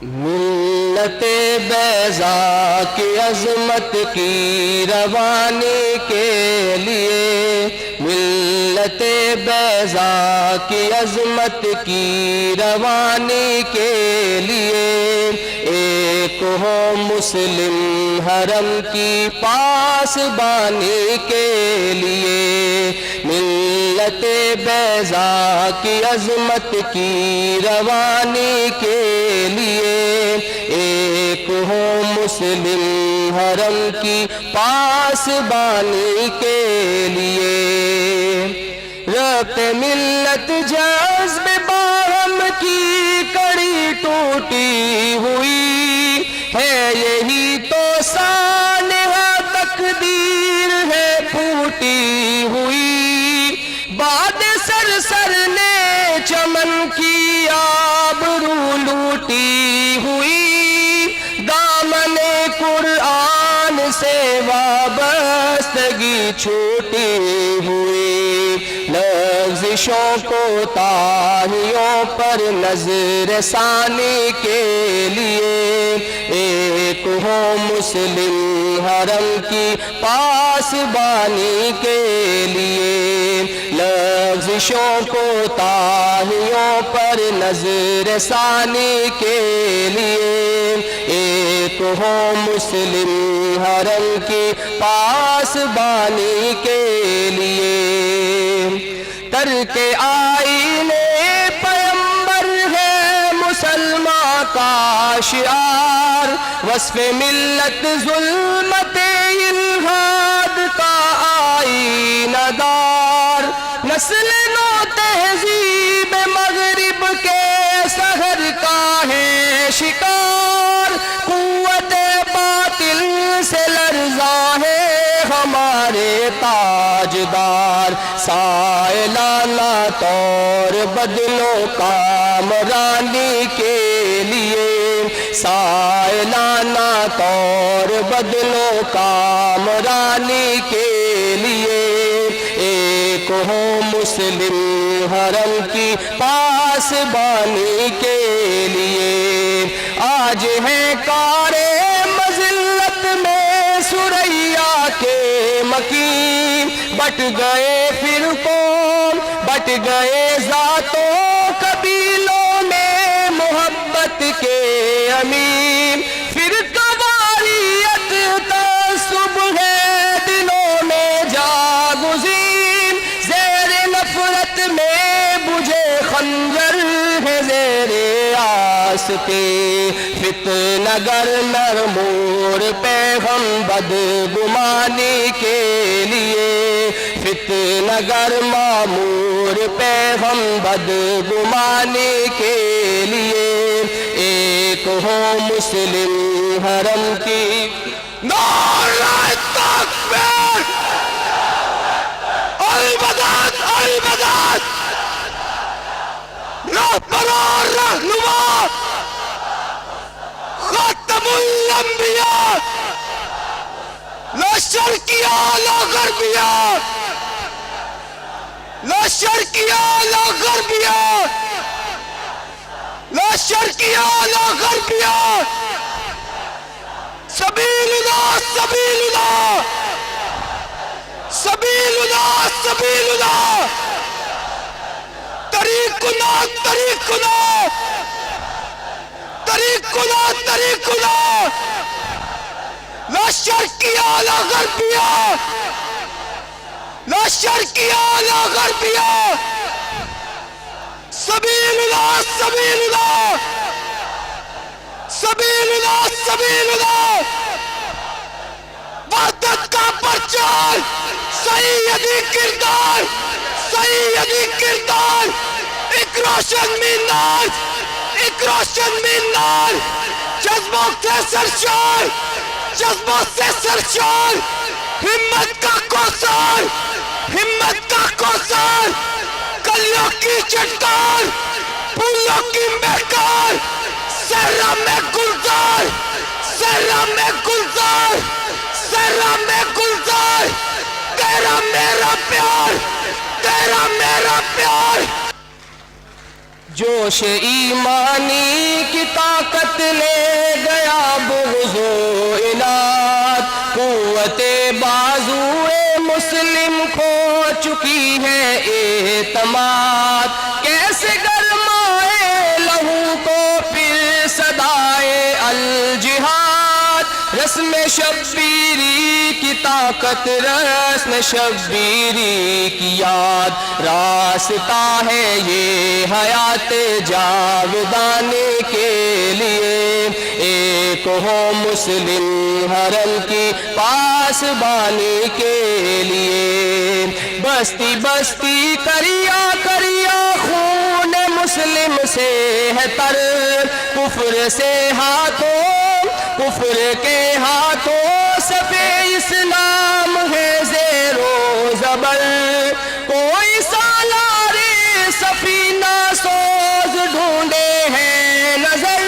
ملت بیضا کی عظمت کی روانی کے لیے، ملت بیضا کی عظمت کی روانی کے لیے، ایک ہو مسلم حرم کی پاسبانی کے لیے، ملت بیضا کی عظمت کی روانی کے لیے، ایک ہو مسلم حرم کی پاسبانی کے لیے، ربط ملت جذب باہم کی کڑی ٹوٹی ہوئی ہے، یہی تو سانحہ تقدیر ہے پھوٹی ہوئی، باد سرسر نے چمن کی آبرو لوٹی ہوئی، دامن قرآن سے وابستگی چھوٹی ہوئی، لغزشوں کو تاہیوں پر نظر ثانی کے لیے، ایک ہو مسلم حرم کی پاسبانی کے لیے، لغزشوں کو تاہیوں پر نظر ثانی کے لیے، ایک ہو مسلم حرم کی پاسبانی کے لیے، ترک آئین پیمبر ہے مسلمان کا شعار، وصف ملت ظلمت الہاد کا آئینہ دار، نسل نو تہذیب مغرب کے سحر کا ہے شکار، قوت باطل سے لرزاں ہے ہمارے تاجدار، سائلانہ طور بدلو کامرانی کے لیے، سائلانہ طور بدلو کامرانی کے لیے، ایک ہو مسلم حرم کی پاسبانی کے لیے، آج ہے کار مذلت میں سریا کے مکین، بٹ گئے فرقوں بٹ گئے ذاتوں قبیلوں میں محبت کے امین، فرقہ واریت تعصب ہے دلوں میں جاگزین، زیر نفرت میں بجھے خنجر ہے زیر آستے، فتنہ گر نر مور پہ ہم بدگمانی کے لیے، فتنہ گر معمور پہ ہم بدگمانی کے لیے، ایک ہو مسلم حرم کی نعرہ تکبیر، البدات البدات، رہبر رہنما خاتم الانبیاء، لا شرقیہ لا غربیہ، لا شرقیہ لا غربیہ، لا شرقیہ لا غربیہ، سبیل اللہ سبیل اللہ، سبیل اللہ سبیل اللہ، طریقنا طریقنا، طریقنا طریقنا، لا شرقیہ لا غربیہ، لا شرقیہ لا غربیہ، سبیل اللہ سبیل اللہ، سبیل اللہ سبیل اللہ، وحدت کا پرچار، سیدی کردار، سیدی کردار، ایک روشن مینار، ایک روشن مینار، جذبوں سے سرشار، جذبوں سے سرشار، ہمت کا کوثر، ہمت کا کوثر، کلیوں کی چٹان، پھولوں کی مہکار، صحرا میں گلزار، صحرا میں گلزار، صحرا میں گلزار، تیرا میرا پیار، تیرا میرا پیار، جوش ایمانی کی طاقت لے گیا بغض و عناد، قوت بازو مسلم کھو چکی ہے اعتماد، کیسے گرمائے لہو کو پھر صدائے الجہاد، رسم شبیری کی طاقت رسم شبیری کی یاد، راستہ ہے یہ حیات جاودانے کے لیے، ایک ہو مسلم حرم کی پاسبانی کے لیے، بستی بستی کریا کریا خون مسلم سے ہے تر، کفر سے ہاتھوں کفر کے ہاتھوں صفے اسلام ہے زیر و زبر، کوئی سالار سفینہ سوز ڈھونڈے ہیں نظر،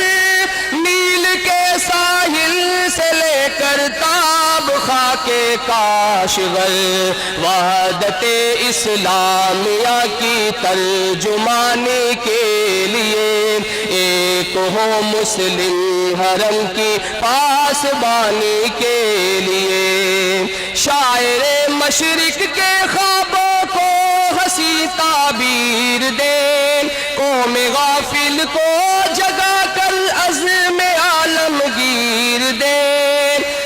نیل کے ساحل سے لے کر تاب خاک کاشغر، وحدت اسلامیہ کی ترجمانی کے لیے، ایک ہو مسلم حرم کی پاسبانی کے لیے، شاعر مشرق کے خوابوں کو ہنسی تعبیر دے، قوم غافل کو جگا کر عزم عالمگیر دے،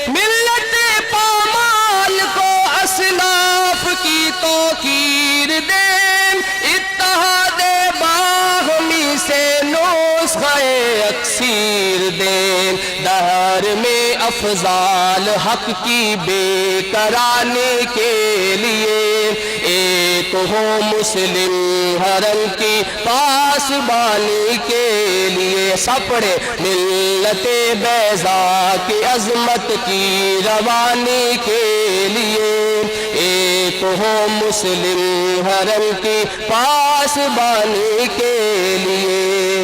ملت پامال کو اسلاف کی توقیر دے، اتحاد باہمی سے نسخہ اکسیر دے، دہر میں افضال حق کی بے قرانی کے لیے، ایک ہو مسلم حرم کی پاسبانی کے لیے، سب پڑھے ملت بیضا کی عظمت کی روانی کے لیے، ایک ہو مسلم حرم کی پاسبانی کے لیے۔